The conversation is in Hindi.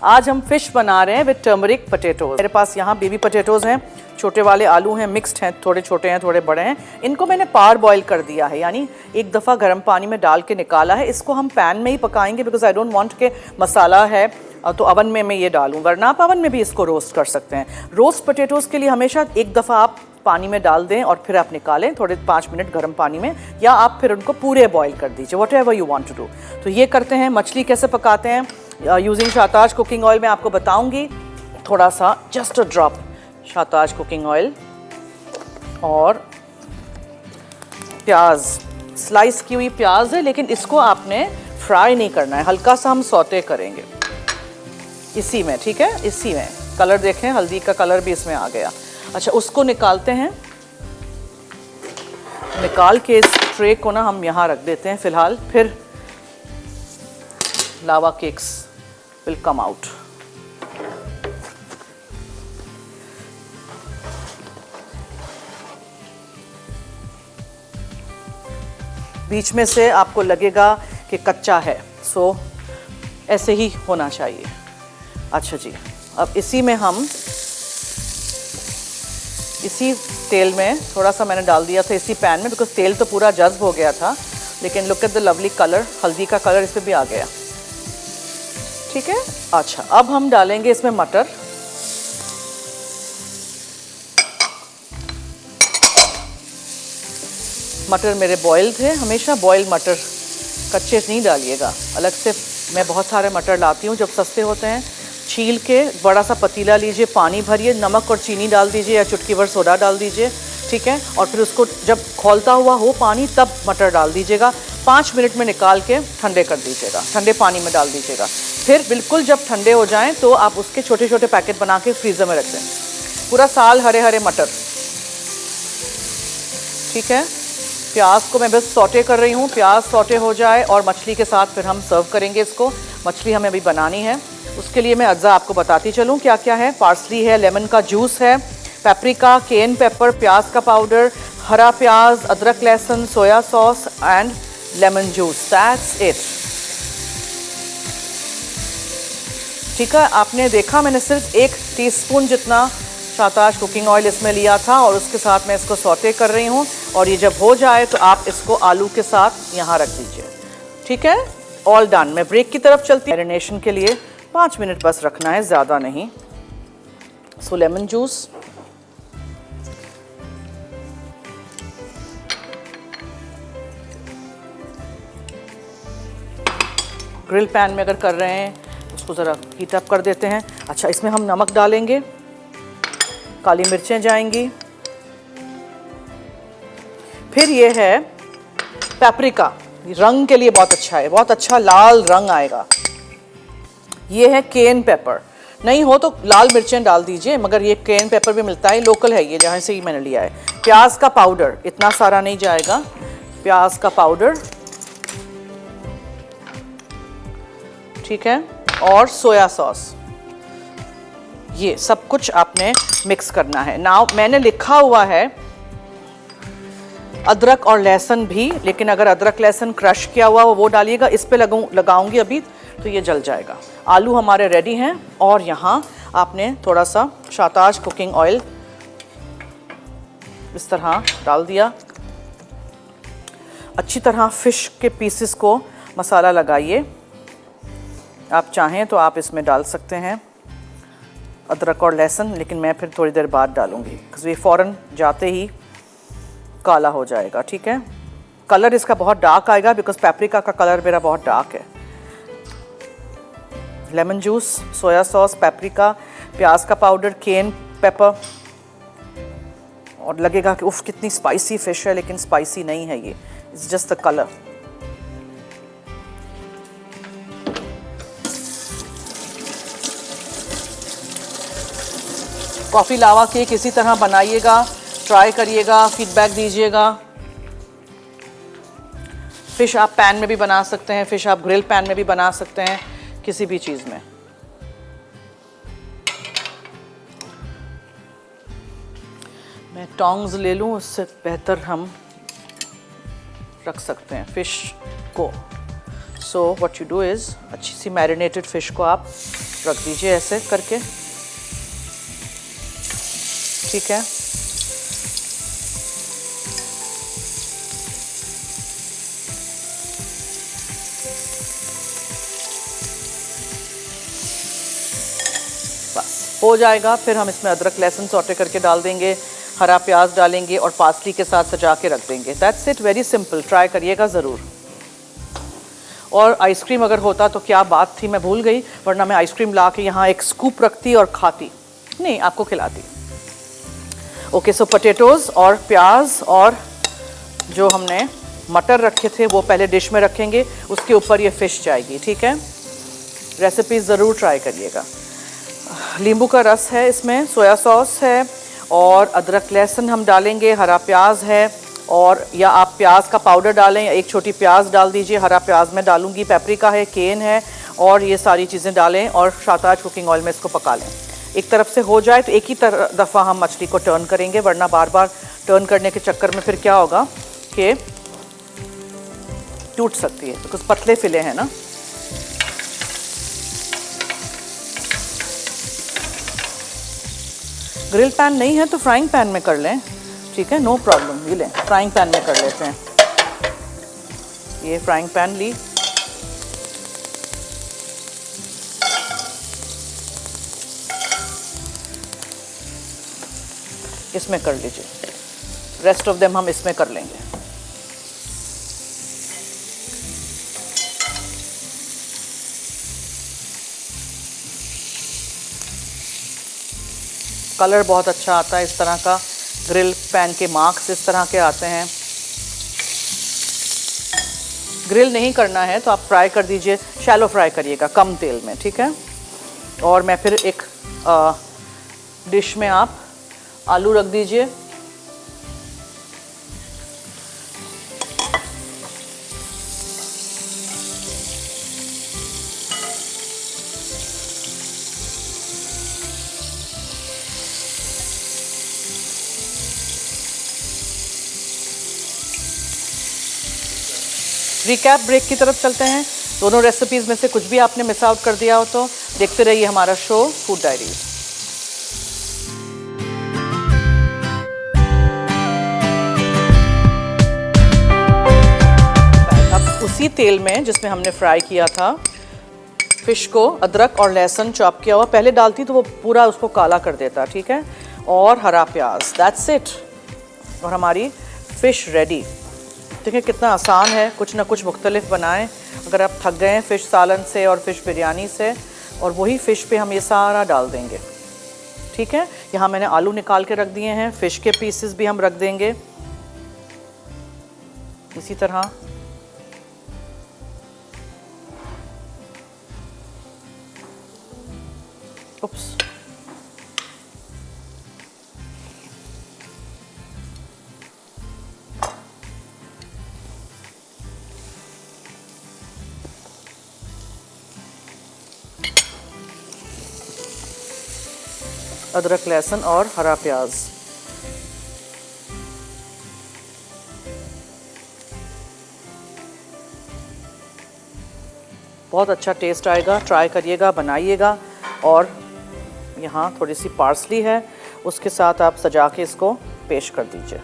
आज हम फिश बना रहे हैं विद टर्मरिक पोटैटोज। मेरे पास यहाँ बेबी पोटैटोज हैं, छोटे वाले आलू हैं, मिक्स्ड हैं, थोड़े छोटे हैं थोड़े बड़े हैं। इनको मैंने पार बॉईल कर दिया है, यानी एक दफ़ा गर्म पानी में डाल के निकाला है। इसको हम पैन में ही पकाएंगे बिकॉज आई डोंट वांट के मसाला है तो अवन में मैं ये डालूं, वरना आप अवन में भी इसको रोस्ट कर सकते हैं। रोस्ट पोटैटोज़ के लिए हमेशा एक दफ़ा आप पानी में डाल दें और फिर आप निकालें थोड़े 5 मिनट गर्म पानी में, या आप फिर उनको पूरे बॉईल कर दीजिए, whatever you want to do. तो ये करते हैं। मछली कैसे पकाते हैं यूजिंग शाताज कुकिंग ऑयल मैं आपको बताऊंगी। थोड़ा सा जस्ट अ ड्रॉप शाताज कुकिंग ऑयल और प्याज, स्लाइस की हुई प्याज है, लेकिन इसको आपने फ्राई नहीं करना है, हल्का सा हम सौते करेंगे इसी में, ठीक है। इसी में कलर देखें, हल्दी का कलर भी इसमें आ गया। अच्छा, उसको निकालते हैं। निकाल के इस ट्रे को ना हम यहाँ रख देते हैं फिलहाल, फिर लावा केक्स विल कम आउट। बीच में से आपको लगेगा कि कच्चा है, सो ऐसे ही होना चाहिए। अच्छा जी, अब इसी में हम इसी तेल में थोड़ा सा मैंने डाल दिया था इसी पैन में, बिकॉज तेल तो पूरा जज्ब हो गया था, लेकिन look at the lovely colour, हल्दी का कलर इस पर भी आ गया, ठीक है। अच्छा, अब हम डालेंगे इसमें मटर। मटर मेरे बॉयल थे, हमेशा बॉयल मटर, कच्चे नहीं डालिएगा। अलग से मैं बहुत सारे मटर लाती हूँ जब सस्ते होते हैं। छील के बड़ा सा पतीला लीजिए, पानी भरिए, नमक और चीनी डाल दीजिए या चुटकी भर सोडा डाल दीजिए, ठीक है। और फिर उसको जब खौलता हुआ हो पानी, तब मटर डाल दीजिएगा। 5 मिनट में निकाल के ठंडे कर दीजिएगा, ठंडे पानी में डाल दीजिएगा। फिर बिल्कुल जब ठंडे हो जाएं तो आप उसके छोटे छोटे पैकेट बना के फ्रीज़र में रख दें। पूरा साल हरे हरे मटर, ठीक है। प्याज को मैं बस सौटे कर रही हूँ, प्याज सौटे हो जाए और मछली के साथ फिर हम सर्व करेंगे इसको। मछली हमें अभी बनानी है, उसके लिए मैं अज्जा आपको बताती चलूँ क्या क्या है। पार्सली है, लेमन का जूस है, पेपरिका, केन पेपर, प्याज का पाउडर, हरा प्याज, अदरक लहसुन, soya sauce and lemon juice, that's it, ठीक है। आपने देखा मैंने सिर्फ 1 टीस्पून जितना शाताज कुकिंग ऑयल इसमें लिया था और उसके साथ मैं इसको सौटे कर रही हूँ। और ये जब हो जाए तो आप इसको आलू के साथ यहाँ रख दीजिए, ठीक है। All done. मैं ब्रेक की तरफ चलती हूँ। मैरिनेशन के लिए 5 मिनट बस रखना है, ज़्यादा नहीं। सो लेमन जूस, ग्रिल पैन में अगर कर रहे हैं उसको ज़रा हीट अप कर देते हैं। अच्छा, इसमें हम नमक डालेंगे, काली मिर्चें जाएंगी, फिर ये है पेपरिका, रंग के लिए बहुत अच्छा है, बहुत अच्छा लाल रंग आएगा। ये है केन पेपर, नहीं हो तो लाल मिर्चें डाल दीजिए, मगर ये केन पेपर भी मिलता है, लोकल है ये, जहाँ से ही मैंने लिया है। प्याज का पाउडर, इतना सारा नहीं जाएगा, प्याज का पाउडर, ठीक है। और सोया सॉस, ये सब कुछ आपने मिक्स करना है। नाउ मैंने लिखा हुआ है अदरक और लहसुन भी, लेकिन अगर अदरक लहसुन क्रश किया हुआ वो डालिएगा। इस पे लगाऊंगी अभी तो ये जल जाएगा। आलू हमारे रेडी हैं और यहाँ आपने थोड़ा सा शाताज कुकिंग ऑयल इस तरह डाल दिया। अच्छी तरह फिश के पीसेस को मसाला लगाइए। आप चाहें तो आप इसमें डाल सकते हैं अदरक और लहसुन, लेकिन मैं फिर थोड़ी देर बाद डालूंगी क्योंकि ये फ़ौरन जाते ही काला हो जाएगा, ठीक है। कलर इसका बहुत डार्क आएगा बिकॉज पेपरिका का कलर मेरा बहुत डार्क है। Lemon juice, soya sauce, paprika, प्याज का पाउडर, केन पेपर, और लगेगा कि उफ कितनी स्पाइसी फिश है, लेकिन स्पाइसी नहीं है ये, it's just the colour. Coffee lava cake इसी तरह बनाइएगा, ट्राई करिएगा, फीडबैक दीजिएगा। फ़िश आप पैन में भी बना सकते हैं, फ़िश आप ग्रिल पैन में भी बना सकते हैं, किसी भी चीज़ में। मैं टोंग्स ले लूँ, उससे बेहतर हम रख सकते हैं फ़िश को। So what you do is, अच्छी सी मैरिनेटेड फ़िश को आप रख दीजिए ऐसे करके, ठीक है। बस हो जाएगा। फिर हम इसमें अदरक लहसुन सौटे करके डाल देंगे, हरा प्याज डालेंगे और पार्सली के साथ सजा के रख देंगे। That's it, very simple, try करिएगा ज़रूर। और आइसक्रीम अगर होता तो क्या बात थी, मैं भूल गई, वरना मैं आइसक्रीम ला के यहाँ एक स्कूप रखती और खाती, नहीं आपको खिलाती। ओके, सो पोटैटोज़ और प्याज और जो हमने मटर रखे थे वो पहले डिश में रखेंगे, उसके ऊपर ये फ़िश जाएगी, ठीक है। रेसिपी ज़रूर ट्राई करिएगा। नींबू का रस है इसमें, सोया सॉस है और अदरक लहसुन हम डालेंगे, हरा प्याज है, और या आप प्याज का पाउडर डालें या एक छोटी प्याज डाल दीजिए, हरा प्याज मैं डालूंगी, पेपरिका है, केन है, और ये सारी चीज़ें डालें और शाताज कुकिंग ऑयल में इसको पका लें। एक तरफ से हो जाए तो एक ही दफ़ा हम मछली को टर्न करेंगे, वरना बार बार टर्न करने के चक्कर में फिर क्या होगा कि टूट सकती है, बिकॉज पतले फिले हैं ना। ग्रिल पैन नहीं है तो फ्राइंग पैन में कर लें, ठीक है, नो प्रॉब्लम। ये लें, फ्राइंग पैन में कर लेते हैं। ये फ्राइंग पैन ली, इसमें कर लीजिए, रेस्ट ऑफ देम हम इसमें कर लेंगे। कलर बहुत अच्छा आता है इस तरह का, ग्रिल पैन के मार्क्स इस तरह के आते हैं। ग्रिल नहीं करना है तो आप फ्राई कर दीजिए, शैलो फ्राई करिएगा कम तेल में, ठीक है। और मैं फिर एक डिश में आप आलू रख दीजिए, रिकैप ब्रेक की तरफ चलते हैं। दोनों रेसिपीज़ में से कुछ भी आपने मिस आउट कर दिया हो तो देखते रहिए हमारा शो फूड डायरीज। अब उसी तेल में जिसमें हमने फ्राई किया था फिश को, अदरक और लहसुन चॉप किया हुआ पहले डालती तो वो पूरा उसको काला कर देता, ठीक है, और हरा प्याज, दैट्स इट, और हमारी फ़िश रेडी। देखिए कितना आसान है, कुछ ना कुछ मुख्तलिफ बनाएं। अगर आप थक गए हैं फ़िश सालन से और फ़िश बिरयानी से, और वही फ़िश पे हम ये सारा डाल देंगे, ठीक है। यहाँ मैंने आलू निकाल के रख दिए हैं, फ़िश के पीसेस भी हम रख देंगे इसी तरह। उप्स, अदरक लहसुन और हरा प्याज, बहुत अच्छा टेस्ट आएगा, ट्राई करिएगा, बनाइएगा। और यहाँ थोड़ी सी पार्सली है, उसके साथ आप सजा के इसको पेश कर दीजिए।